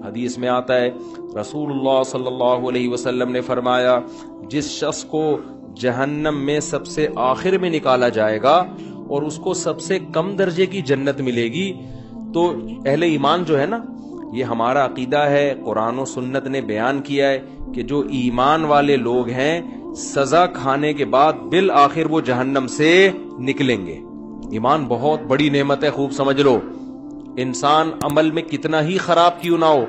حدیث میں آتا ہے رسول اللہ صلی اللہ علیہ وسلم نے فرمایا جس شخص کو جہنم میں سب سے آخر میں نکالا جائے گا اور اس کو سب سے کم درجے کی جنت ملے گی، تو اہل ایمان جو ہے نا، یہ ہمارا عقیدہ ہے، قرآن و سنت نے بیان کیا ہے کہ جو ایمان والے لوگ ہیں سزا کھانے کے بعد بالآخر وہ جہنم سے نکلیں گے۔ ایمان بہت بڑی نعمت ہے، خوب سمجھ لو۔ انسان عمل میں کتنا ہی خراب کیوں نہ ہو،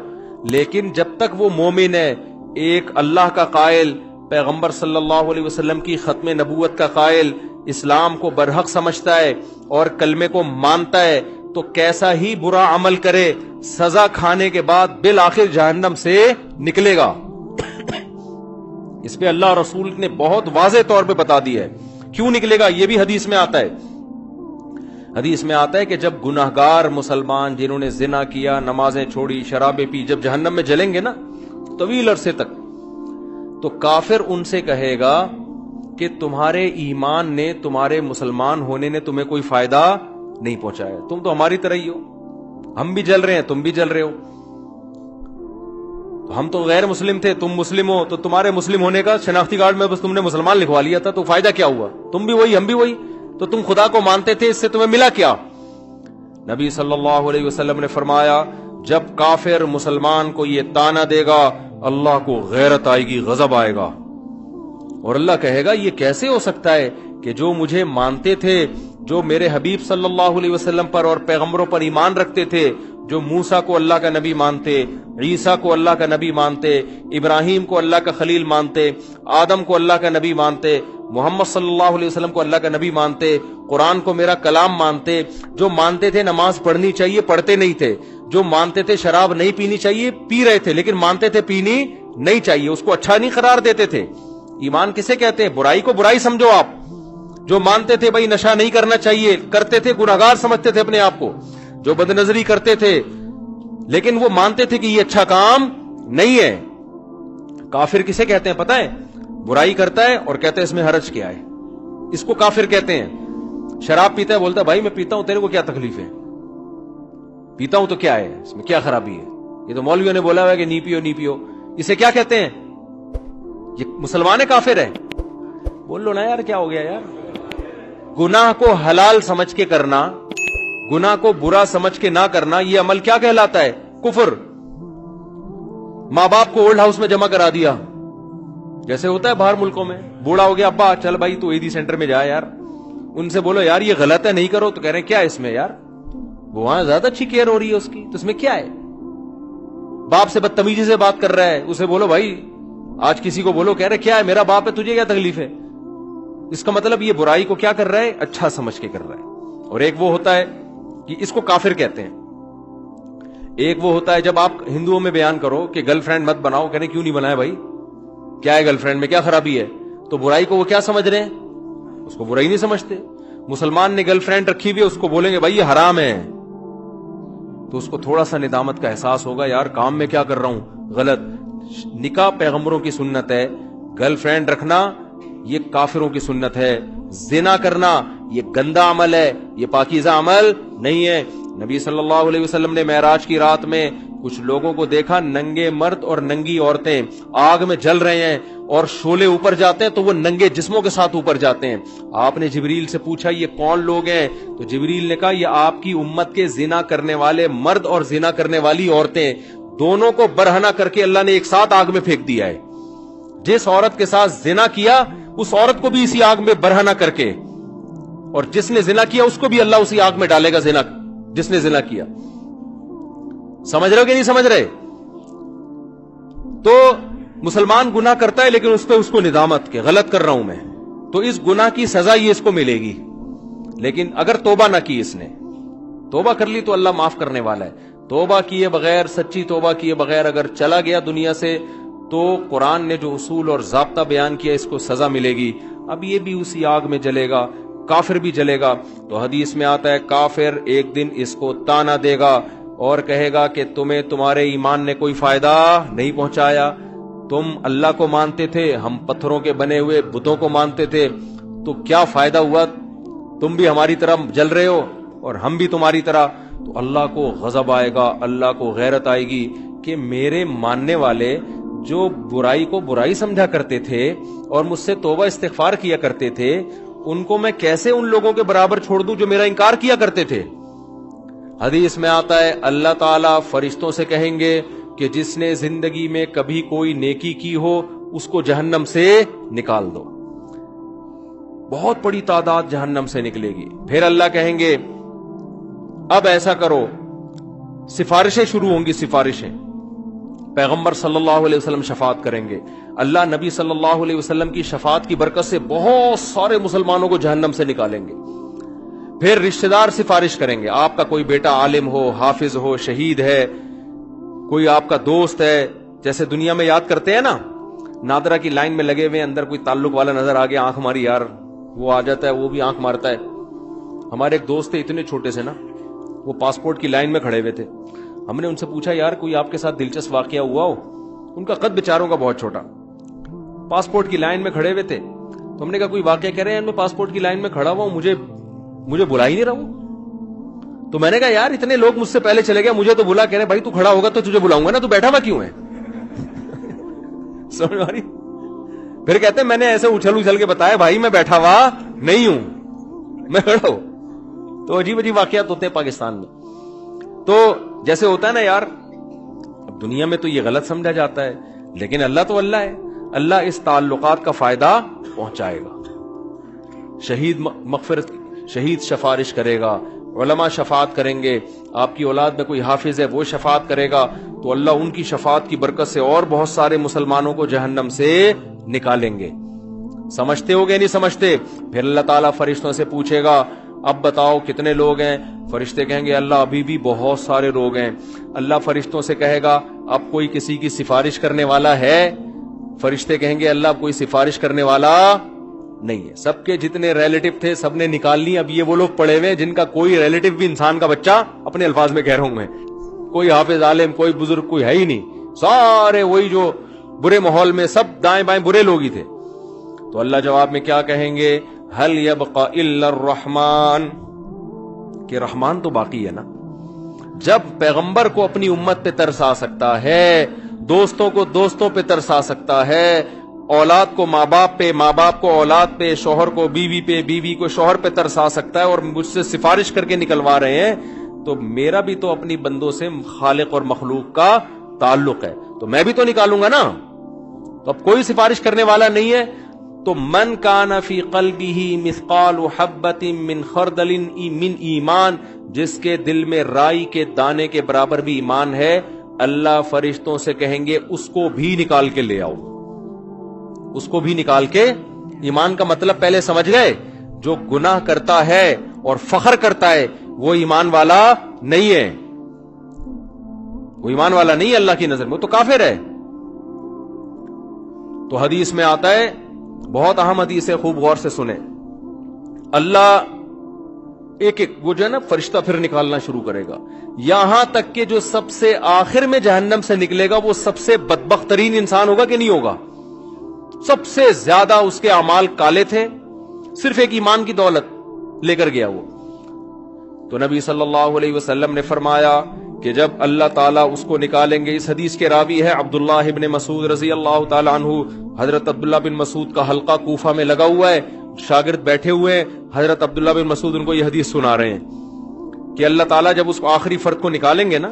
لیکن جب تک وہ مومن ہے، ایک اللہ کا قائل، پیغمبر صلی اللہ علیہ وسلم کی ختم نبوت کا قائل، اسلام کو برحق سمجھتا ہے اور کلمے کو مانتا ہے، تو کیسا ہی برا عمل کرے سزا کھانے کے بعد بالآخر جہنم سے نکلے گا۔ اس پہ اللہ رسول نے بہت واضح طور پہ بتا دیا ہے کیوں نکلے گا، یہ بھی حدیث میں آتا ہے۔ حدیث میں آتا ہے کہ جب گناہگار مسلمان جنہوں نے زنا کیا، نمازیں چھوڑی، شرابیں پی، جب جہنم میں جلیں گے نا طویل عرصے تک، تو کافر ان سے کہے گا کہ تمہارے ایمان نے، تمہارے مسلمان ہونے نے تمہیں کوئی فائدہ نہیں پہنچایا، تم تو ہماری طرح ہی ہو، ہم بھی جل رہے ہیں، تم بھی جل رہے ہو، تو ہم تو غیر مسلم تھے، تم مسلم ہو، تو تمہارے مسلم ہونے کا شناختی کارڈ میں بس تم نے مسلمان لکھوا لیا تھا، تو فائدہ کیا ہوا؟ تم بھی وہی ہم بھی وہی، تو تم خدا کو مانتے تھے، اس سے تمہیں ملا کیا؟ نبی صلی اللہ علیہ وسلم نے فرمایا جب کافر مسلمان کو یہ طعنہ دے گا اللہ کو غیرت آئے گی، غضب آئے گا، اور اللہ کہے گا یہ کیسے ہو سکتا ہے کہ جو مجھے مانتے تھے، جو میرے حبیب صلی اللہ علیہ وسلم پر اور پیغمبروں پر ایمان رکھتے تھے، جو موسیٰ کو اللہ کا نبی مانتے، عیسیٰ کو اللہ کا نبی مانتے، ابراہیم کو اللہ کا خلیل مانتے، آدم کو اللہ کا نبی مانتے، محمد صلی اللہ علیہ وسلم کو اللہ کا نبی مانتے، قرآن کو میرا کلام مانتے، جو مانتے تھے نماز پڑھنی چاہیے پڑھتے نہیں تھے، جو مانتے تھے شراب نہیں پینی چاہیے پی رہے تھے، لیکن مانتے تھے پینی نہیں چاہیے، اس کو اچھا نہیں قرار دیتے تھے۔ ایمان کسے کہتے ہیں؟ برائی کو برائی سمجھو آپ۔ جو مانتے تھے بھائی نشہ نہیں کرنا چاہیے، کرتے تھے، گناہگار سمجھتے تھے اپنے آپ کو، جو بد نظری کرتے تھے لیکن وہ مانتے تھے کہ یہ اچھا کام نہیں ہے۔ کافر کسے کہتے ہیں پتہ ہے؟ برائی کرتا ہے اور کہتے ہیں اس میں حرج کیا ہے، اس کو کافر کہتے ہیں۔ شراب پیتا ہے، بولتا ہے بھائی میں پیتا ہوں، تیرے کو کیا تکلیف ہے؟ پیتا ہوں تو کیا ہے، اس میں کیا خرابی ہے؟ یہ تو مولویوں نے بولا ہوا ہے کہ نہیں پیو نہیں پیو، اسے کیا کہتے ہیں؟ یہ مسلمان ہے کافر ہے؟ بول لو نا یار، کیا ہو گیا یار؟ گناہ کو حلال سمجھ کے کرنا، گناہ کو برا سمجھ کے نہ کرنا، یہ عمل کیا کہلاتا ہے؟ کفر۔ ماں باپ کو اولڈ ہاؤس میں جمع کرا دیا، جیسے ہوتا ہے باہر ملکوں میں، بوڑھا ہو گیا ابا چل بھائی تو ایدی سینٹر میں جا یار، ان سے بولو یار یہ غلط ہے نہیں کرو، تو کہہ رہے ہیں کیا ہے اس میں یار، وہاں زیادہ اچھی کیئر ہو رہی ہے اس کی، تو اس میں کیا ہے؟ باپ سے بدتمیزی سے بات کر رہا ہے، اسے بولو بھائی، آج کسی کو بولو، کہہ رہے کیا ہے میرا باپ ہے تجھے کیا تکلیف ہے؟ اس کا مطلب یہ برائی کو کیا کر رہا ہے؟ اچھا سمجھ کے کر رہا ہے۔ اور ایک وہ ہوتا ہے کہ اس کو کافر کہتے ہیں، ایک وہ ہوتا ہے جب آپ ہندوؤں میں بیان کرو کہ گرل فرینڈ مت بناؤ، کہنے کیوں نہیں بنایا بھائی، کیا ہے گرل فرینڈ میں کیا خرابی ہے؟ تو برائی کو وہ کیا سمجھ رہے ہیں؟ اس کو برائی نہیں سمجھتے۔ مسلمان نے گرل فرینڈ رکھی ہوئی ہے، اس کو بولیں گے بھائی یہ حرام ہے، تو اس کو تھوڑا سا ندامت کا احساس ہوگا، یار کام میں کیا کر رہا ہوں، غلط۔ نکاح پیغمبروں کی سنت ہے، گرل فرینڈ رکھنا یہ کافروں کی سنت ہے، زنا کرنا یہ گندا عمل ہے، یہ پاکیزہ عمل نہیں ہے۔ نبی صلی اللہ علیہ وسلم نے معراج کی رات میں کچھ لوگوں کو دیکھا، ننگے مرد اور ننگی عورتیں آگ میں جل رہے ہیں، اور شعلے اوپر جاتے ہیں تو وہ ننگے جسموں کے ساتھ اوپر جاتے ہیں۔ آپ نے جبریل سے پوچھا یہ کون لوگ ہیں؟ تو جبریل نے کہا یہ آپ کی امت کے زنا کرنے والے مرد اور زنا کرنے والی عورتیں، دونوں کو برہنہ کر کے اللہ نے ایک ساتھ آگ میں پھینک دیا ہے۔ جس عورت کے ساتھ زنا کیا اس عورت کو بھی اسی آگ میں برہنہ کر کے، اور جس نے زنا کیا اس کو بھی اللہ اسی آگ میں ڈالے گا، زنا جس نے زنا کیا۔ سمجھ رہے ہو کہ نہیں سمجھ رہے؟ تو مسلمان گناہ کرتا ہے لیکن اس پہ اس کو ندامت کہ غلط کر رہا ہوں میں، تو اس گناہ کی سزا یہ اس کو ملے گی۔ لیکن اگر توبہ نہ کی، اس نے توبہ کر لی تو اللہ معاف کرنے والا ہے۔ توبہ کیے بغیر، سچی توبہ کیے بغیر اگر چلا گیا دنیا سے، تو قرآن نے جو اصول اور ضابطہ بیان کیا اس کو سزا ملے گی۔ اب یہ بھی اسی آگ میں جلے گا، کافر بھی جلے گا۔ تو حدیث میں آتا ہے کافر ایک دن اس کو طعنہ دے گا اور کہے گا کہ تمہیں تمہارے ایمان نے کوئی فائدہ نہیں پہنچایا، تم اللہ کو مانتے تھے، ہم پتھروں کے بنے ہوئے بتوں کو مانتے تھے، تو کیا فائدہ ہوا؟ تم بھی ہماری طرح جل رہے ہو اور ہم بھی تمہاری طرح۔ تو اللہ کو غضب آئے گا، اللہ کو غیرت آئے گی کہ میرے ماننے والے جو برائی کو برائی سمجھا کرتے تھے اور مجھ سے توبہ استغفار کیا کرتے تھے، ان کو میں کیسے ان لوگوں کے برابر چھوڑ دوں جو میرا انکار کیا کرتے تھے؟ حدیث میں آتا ہے اللہ تعالیٰ فرشتوں سے کہیں گے کہ جس نے زندگی میں کبھی کوئی نیکی کی ہو اس کو جہنم سے نکال دو. بہت بڑی تعداد جہنم سے نکلے گی. پھر اللہ کہیں گے اب ایسا کرو، سفارشیں شروع ہوں گی. سفارشیں پیغمبر صلی اللہ علیہ وسلم شفاعت کریں گے. اللہ نبی صلی اللہ علیہ وسلم کی شفاعت کی برکت سے بہت سارے مسلمانوں کو جہنم سے نکالیں گے. پھر رشتہ دار سفارش کریں گے. آپ کا کوئی بیٹا عالم ہو، حافظ ہو، شہید ہے، کوئی آپ کا دوست ہے، جیسے دنیا میں یاد کرتے ہیں نا، نادرا کی لائن میں لگے ہوئے، اندر کوئی تعلق والا نظر آ گیا، آنکھ ماری یار، وہ آ جاتا ہے، وہ بھی آنکھ مارتا ہے. ہمارے ایک دوست تھے اتنے چھوٹے سے نا، وہ پاسپورٹ کی لائن میں کھڑے ہوئے تھے. ہم نے ان سے پوچھا یار کوئی آپ کے ساتھ دلچسپ واقعہ ہوا ہو؟ ان کا قد بیچاروں کا بہت چھوٹا، پاسپورٹ کی لائن میں کھڑے ہوئے تھے. تو ہم نے کہا کوئی واقعہ کہہ رہے ہیں میں پاسپورٹ کی لائن میں کھڑا ہوا ہوں، مجھے بلا ہی نہیں رہا ہوں. تو میں نے کہا یار اتنے لوگ مجھ سے پہلے چلے گئے، مجھے تو بلا. کہہ رہے بھائی تو کھڑا ہوگا تو تجھے بلاؤں گا نا، تو بیٹھا ہوا کیوں ہے؟ سمجھ آ رہی؟ پھر کہتے ہیں میں نے ایسے اچھل کے بتایا بھائی میں بیٹھا ہوا نہیں ہوں، میں کھڑا ہوں. تو عجیب عجیب واقعات ہوتے ہیں پاکستان میں. تو جیسے ہوتا ہے نا یار، اب دنیا میں تو یہ غلط سمجھا جاتا ہے، لیکن اللہ تو اللہ ہے. اللہ اس تعلقات کا فائدہ پہنچائے گا. شہید سفارش کرے گا، علماء شفاعت کریں گے. آپ کی اولاد میں کوئی حافظ ہے وہ شفاعت کرے گا، تو اللہ ان کی شفاعت کی برکت سے اور بہت سارے مسلمانوں کو جہنم سے نکالیں گے. سمجھتے ہو گے نہیں سمجھتے؟ پھر اللہ تعالیٰ فرشتوں سے پوچھے گا اب بتاؤ کتنے لوگ ہیں؟ فرشتے کہیں گے اللہ ابھی بھی بہت سارے لوگ ہیں. اللہ فرشتوں سے کہے گا اب کوئی کسی کی سفارش کرنے والا ہے؟ فرشتے کہیں گے اللہ اب کوئی سفارش کرنے والا نہیں ہے. سب کے جتنے ریلیٹو تھے سب نے نکال لی. اب یہ وہ لوگ پڑے ہوئے جن کا کوئی ریلیٹو بھی انسان کا بچہ، اپنے الفاظ میں کہہ رہا ہوں میں، کوئی حافظ عالم کوئی بزرگ کوئی ہے ہی نہیں. سارے وہی جو برے ماحول میں سب دائیں بائیں برے لوگ ہی تھے. تو اللہ جواب میں کیا کہیں گے؟ هل يبقى الا الرحمن، کہ رحمان تو باقی ہے نا. جب پیغمبر کو اپنی امت پہ ترس آ سکتا ہے، دوستوں کو دوستوں پہ ترس آ سکتا ہے، اولاد کو ماں باپ پہ، ماں باپ کو اولاد پہ، شوہر کو بیوی پہ، بیوی کو شوہر پہ ترس آ سکتا ہے، اور مجھ سے سفارش کر کے نکلوا رہے ہیں، تو میرا بھی تو اپنی بندوں سے خالق اور مخلوق کا تعلق ہے، تو میں بھی تو نکالوں گا نا. تو اب کوئی سفارش کرنے والا نہیں ہے. تو من کان فی قلبہ مثقال حبۃ من خردل من ایمان، جس کے دل میں رائی کے دانے کے برابر بھی ایمان ہے، اللہ فرشتوں سے کہیں گے اس کو بھی نکال کے لے آؤ. اس کو بھی نکال کے. ایمان کا مطلب پہلے سمجھ گئے؟ جو گناہ کرتا ہے اور فخر کرتا ہے وہ ایمان والا نہیں ہے. وہ ایمان والا نہیں ہے اللہ کی نظر میں، وہ تو کافر ہے. تو حدیث میں آتا ہے، بہت اہم حدیث ہے، خوب غور سے سنیں. اللہ ایک وہ جو ہے نا فرشتہ پھر نکالنا شروع کرے گا، یہاں تک کہ جو سب سے آخر میں جہنم سے نکلے گا وہ سب سے بدبخت ترین انسان ہوگا کہ نہیں ہوگا؟ سب سے زیادہ اس کے اعمال کالے تھے، صرف ایک ایمان کی دولت لے کر گیا وہ. تو نبی صلی اللہ علیہ وسلم نے فرمایا کہ جب اللہ تعالیٰ اس کو نکالیں گے. اس حدیث کے راوی ہے عبداللہ ابن مسعود رضی اللہ تعالی عنہ. حضرت عبداللہ بن مسعود کا حلقہ کوفہ میں لگا ہوا ہے، شاگرد بیٹھے ہوئے ہیں، حضرت عبداللہ بن مسعود ان کو یہ حدیث سنا رہے ہیں کہ اللہ تعالیٰ جب اس کو آخری فرد کو نکالیں گے نا،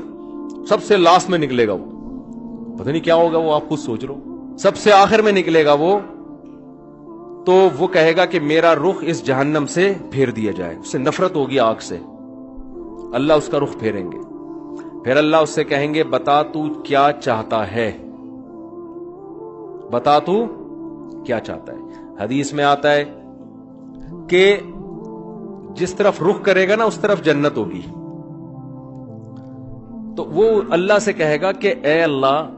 سب سے لاسٹ میں نکلے گا وہ، پتہ نہیں کیا ہوگا وہ، آپ خود سوچ لو. سب سے آخر میں نکلے گا وہ، تو وہ کہے گا کہ میرا رخ اس جہنم سے پھیر دیا جائے. اس سے نفرت ہوگی آگ سے، اللہ اس کا رخ پھیریں گے. پھر اللہ اس سے کہیں گے بتا تو کیا چاہتا ہے، بتا تو کیا چاہتا ہے. حدیث میں آتا ہے کہ جس طرف رخ کرے گا نا اس طرف جنت ہوگی. تو وہ اللہ سے کہے گا کہ اے اللہ،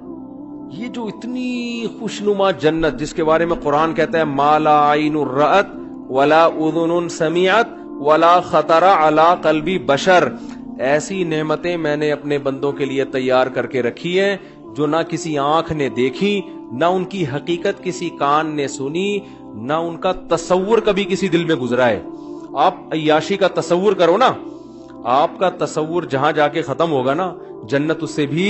یہ جو اتنی خوشنما جنت جس کے بارے میں قرآن کہتا ہے ما لا عین رأت ولا اذن سمعت ولا خطر علی قلب بشر، ایسی نعمتیں میں نے اپنے بندوں کے لیے تیار کر کے رکھی ہیں جو نہ کسی آنکھ نے دیکھی، نہ ان کی حقیقت کسی کان نے سنی، نہ ان کا تصور کبھی کسی دل میں گزرا ہے. آپ عیاشی کا تصور کرو نا، آپ کا تصور جہاں جا کے ختم ہوگا نا، جنت اس سے بھی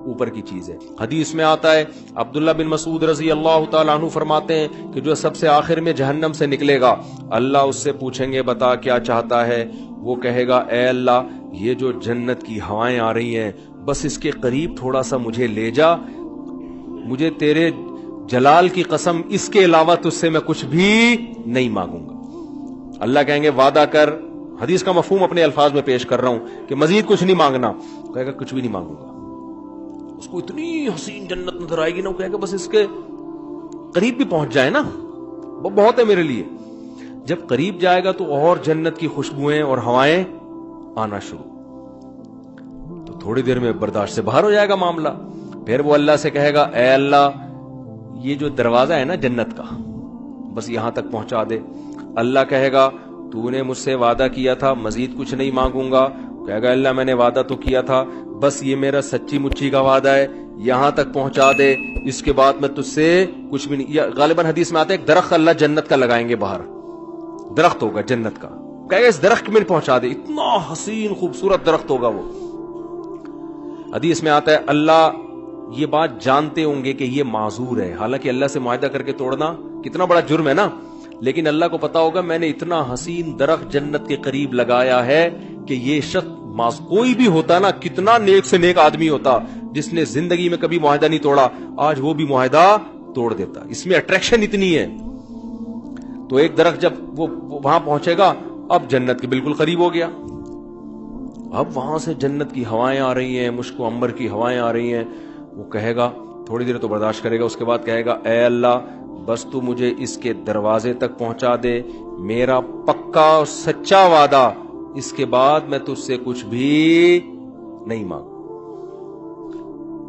اوپر کی چیز ہے. حدیث میں آتا ہے عبداللہ بن مسعود رضی اللہ تعالیٰ عنہ فرماتے ہیں کہ جو سب سے آخر میں جہنم سے نکلے گا اللہ اس سے پوچھیں گے بتا کیا چاہتا ہے. وہ کہے گا اے اللہ یہ جو جنت کی ہوائیں آ رہی ہیں بس اس کے قریب تھوڑا سا مجھے لے جا, مجھے تیرے جلال کی قسم اس کے علاوہ تجھ سے میں کچھ بھی نہیں مانگوں گا. اللہ کہیں گے وعدہ کر, حدیث کا مفہوم اپنے الفاظ میں پیش کر رہا ہوں کہ مزید کچھ نہیں مانگنا. کہے گا کچھ بھی نہیں مانگوں گا. اس کو اتنی حسین جنت نظر آئے گی نا, وہ کہے گا بس اس کے قریب بھی پہنچ جائے نا وہ بہت ہے میرے لیے. جب قریب جائے گا تو اور جنت کی خوشبوئیں اور ہوائیں آنا شروع, تو تھوڑی دیر میں برداشت سے باہر ہو جائے گا معاملہ. پھر وہ اللہ سے کہے گا اے اللہ یہ جو دروازہ ہے نا جنت کا بس یہاں تک پہنچا دے. اللہ کہے گا تو نے مجھ سے وعدہ کیا تھا مزید کچھ نہیں مانگوں گا. کہے گا اللہ میں نے وعدہ تو کیا تھا بس یہ میرا سچی مچی کا وعدہ ہے, یہاں تک پہنچا دے, اس کے بعد میں تجھ سے کچھ بھی نہیں. غالباً حدیث میں آتا ہے ایک درخت اللہ جنت کا لگائیں گے باہر, درخت ہوگا جنت کا, کہے گا اس درخت میں پہنچا دے, اتنا حسین خوبصورت درخت ہوگا وہ. حدیث میں آتا ہے اللہ یہ بات جانتے ہوں گے کہ یہ معذور ہے, حالانکہ اللہ سے معاہدہ کر کے توڑنا کتنا بڑا جرم ہے نا, لیکن اللہ کو پتا ہوگا میں نے اتنا حسین درخت جنت کے قریب لگایا ہے کہ یہ شخص کوئی بھی ہوتا نا, کتنا نیک سے نیک آدمی ہوتا جس نے زندگی میں کبھی معاہدہ نہیں توڑا, آج وہ بھی معاہدہ توڑ دیتا. اس میں اٹریکشن اتنی ہے. تو ایک درخت جب وہ وہاں پہنچے گا اب جنت کے بالکل قریب ہو گیا, اب وہاں سے جنت کی ہوائیں آ رہی ہیں, مشک و عنبر کی ہوائیں آ رہی ہیں. وہ کہے گا تھوڑی دیر تو برداشت کرے گا, اس کے بعد کہے گا اے اللہ بس تو مجھے اس کے دروازے تک پہنچا دے, میرا پکا اور سچا وعدہ, اس کے بعد میں تجھ سے کچھ بھی نہیں مانگوں.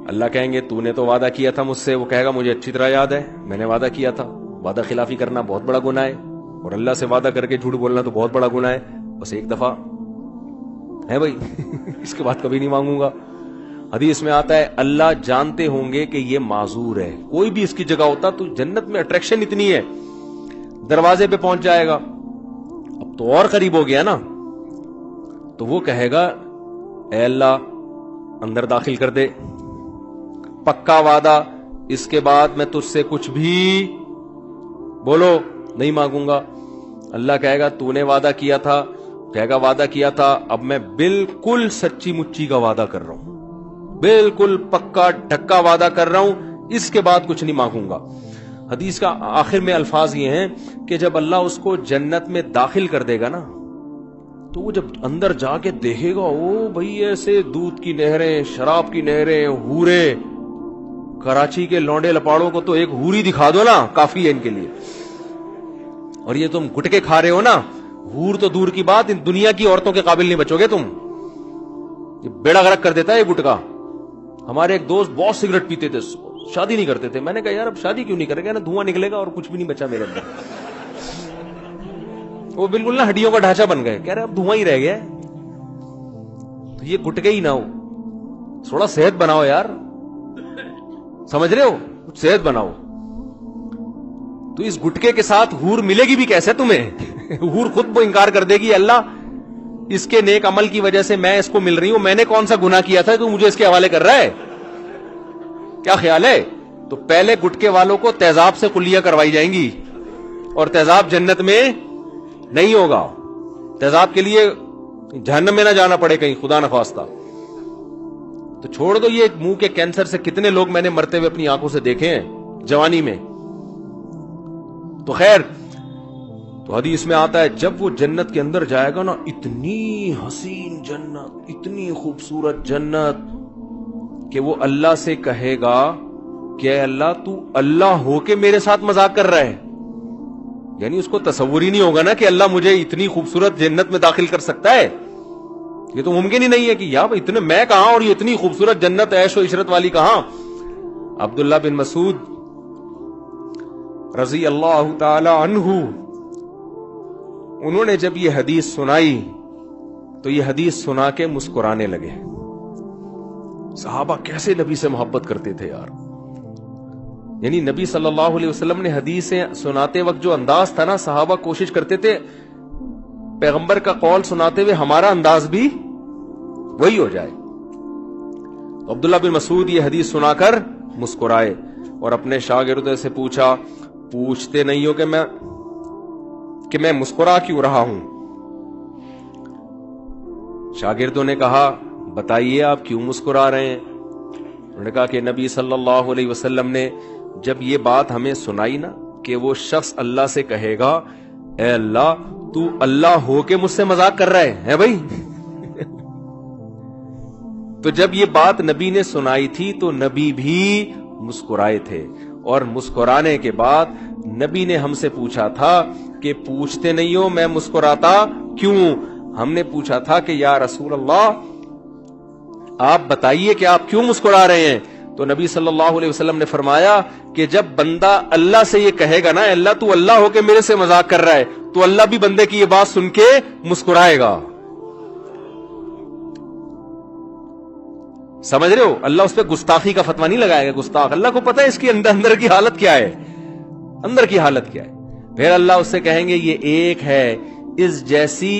اللہ کہیں گے تو نے تو وعدہ کیا تھا مجھ سے. وہ کہے گا مجھے اچھی طرح یاد ہے میں نے وعدہ کیا تھا. وعدہ خلافی کرنا بہت بڑا گناہ ہے, اور اللہ سے وعدہ کر کے جھوٹ بولنا تو بہت بڑا گناہ ہے. بس ایک دفعہ ہے بھائی اس کے بعد کبھی نہیں مانگوں گا. حدیث میں آتا ہے اللہ جانتے ہوں گے کہ یہ معذور ہے, کوئی بھی اس کی جگہ ہوتا تو جنت میں اٹریکشن اتنی ہے, دروازے پہ پہنچ جائے گا, اب تو اور قریب ہو گیا نا. تو وہ کہے گا اے اللہ اندر داخل کر دے, پکا وعدہ, اس کے بعد میں تجھ سے کچھ بھی بولو نہیں مانگوں گا. اللہ کہے گا تو نے وعدہ کیا تھا, کہے گا وعدہ کیا تھا, اب میں بالکل سچی مچی کا وعدہ کر رہا ہوں, بالکل پکا ڈھکا وعدہ کر رہا ہوں, اس کے بعد کچھ نہیں مانگوں گا. حدیث کا آخر میں الفاظ یہ ہیں کہ جب اللہ اس کو جنت میں داخل کر دے گا نا, تو وہ جب اندر جا کے دیکھے گا او بھئی ایسے دودھ کی نہریں, شراب کی نہریں, حورے, کراچی کے لونڈے لپاڑوں کو تو ایک حوری دکھا دو نا کافی ہے ان کے لیے. اور یہ تم گٹکے کھا رہے ہو نا, حور تو دور کی بات, ان دنیا کی عورتوں کے قابل نہیں بچو گے تم. یہ بیڑا غرق کر دیتا ہے یہ گٹکا. ہمارے ایک دوست بہت سگریٹ پیتے تھے, شادی نہیں کرتے تھے. میں نے کہا یار اب شادی کیوں نہیں کرے گا, نا دھواں نکلے گا اور کچھ بھی نہیں بچا میرے اندر. وہ بالکل نا ہڈیوں کا ڈھانچہ بن گئے, کہہ رہے اب دھواں ہی رہ گیا. تو یہ گٹکے ہی نہ ہو, تھوڑا صحت بناؤ یار, سمجھ رہے ہو, کچھ صحت بناؤ. تو اس گٹکے کے ساتھ حور ملے گی بھی کیسے تمہیں؟ حور خود وہ انکار کر دے گی اللہ اس کے نیک عمل کی وجہ سے میں اس کو مل رہی ہوں, میں نے کون سا گناہ کیا تھا تو مجھے اس کے حوالے کر رہا ہے, کیا خیال ہے؟ تو پہلے گٹکے والوں کو تیزاب سے کلیاں کروائی جائیں گی, اور تیزاب جنت میں نہیں ہوگا. تیزاب کے لیے جہنم میں نہ جانا پڑے کہیں خدا نخواستہ. تو چھوڑ دو یہ منہ کے کینسر سے کتنے لوگ میں نے مرتے ہوئے اپنی آنکھوں سے دیکھے ہیں جوانی میں. تو خیر, تو حدیث میں آتا ہے جب وہ جنت کے اندر جائے گا نا, اتنی حسین جنت, اتنی خوبصورت جنت کہ وہ اللہ سے کہے گا کہ اے اللہ تو اللہ ہو کے میرے ساتھ مذاق کر رہا ہے. یعنی اس کو تصور ہی نہیں ہوگا نا کہ اللہ مجھے اتنی خوبصورت جنت میں داخل کر سکتا ہے. یہ تو ممکن ہی نہیں ہے کہ یار اتنے میں کہاں اور یہ اتنی خوبصورت جنت عیش و عشرت والی کہاں. عبداللہ بن مسعود رضی اللہ تعالی عنہ, انہوں نے جب یہ حدیث سنائی تو یہ حدیث سنا کے مسکرانے لگے. صحابہ کیسے نبی سے محبت کرتے تھے یار. یعنی نبی صلی اللہ علیہ وسلم نے حدیثیں سناتے وقت جو انداز تھا نا, صحابہ کوشش کرتے تھے پیغمبر کا قول سناتے ہوئے ہمارا انداز بھی وہی ہو جائے. تو عبداللہ بن مسعود یہ حدیث سنا کر مسکرائے اور اپنے شاگردوں سے پوچھا، پوچھتے نہیں ہو کہ میں مسکرا کیوں رہا ہوں؟ شاگردوں نے کہا، بتائیے آپ کیوں مسکرا رہے ہیں؟ انہوں نے کہا کہ نبی صلی اللہ علیہ وسلم نے جب یہ بات ہمیں سنائی نا کہ وہ شخص اللہ سے کہے گا، اے اللہ تو اللہ ہو کے مجھ سے مذاق کر رہا ہے بھائی تو جب یہ بات نبی نے سنائی تھی تو نبی بھی مسکرائے تھے، اور مسکرانے کے بعد نبی نے ہم سے پوچھا تھا کہ پوچھتے نہیں ہو میں مسکراتا کیوں؟ ہم نے پوچھا تھا کہ یا رسول اللہ آپ بتائیے کہ آپ کیوں مسکرا رہے ہیں؟ تو نبی صلی اللہ علیہ وسلم نے فرمایا کہ جب بندہ اللہ سے یہ کہے گا نا، اللہ تو اللہ ہو کے میرے سے مذاق کر رہا ہے، تو اللہ بھی بندے کی یہ بات سن کے مسکرائے گا۔ سمجھ رہے ہو؟ اللہ اس پہ گستاخی کا فتویٰ نہیں لگائے گا، گستاخ، اللہ کو پتہ ہے اس کی اندر کی حالت کیا ہے، اندر کی حالت کیا ہے۔ پھر اللہ اس سے کہیں گے یہ ایک ہے، اس جیسی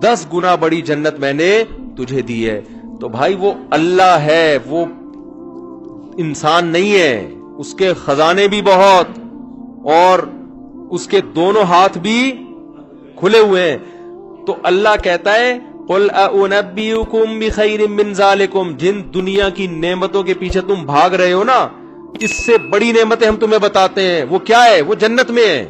10 گنا بڑی جنت میں نے تجھے دی ہے۔ تو بھائی وہ اللہ ہے، وہ انسان نہیں ہے، اس کے خزانے بھی بہت اور اس کے دونوں ہاتھ بھی کھلے ہوئے ہیں۔ تو اللہ کہتا ہے قُلْ أَأُنَبِّئُكُمْ بِخَيْرٍ مِّن ذَلِكُمْ، جن دنیا کی نعمتوں کے پیچھے تم بھاگ رہے ہو نا، اس سے بڑی نعمتیں ہم تمہیں بتاتے ہیں، وہ کیا ہے؟ وہ جنت میں ہے۔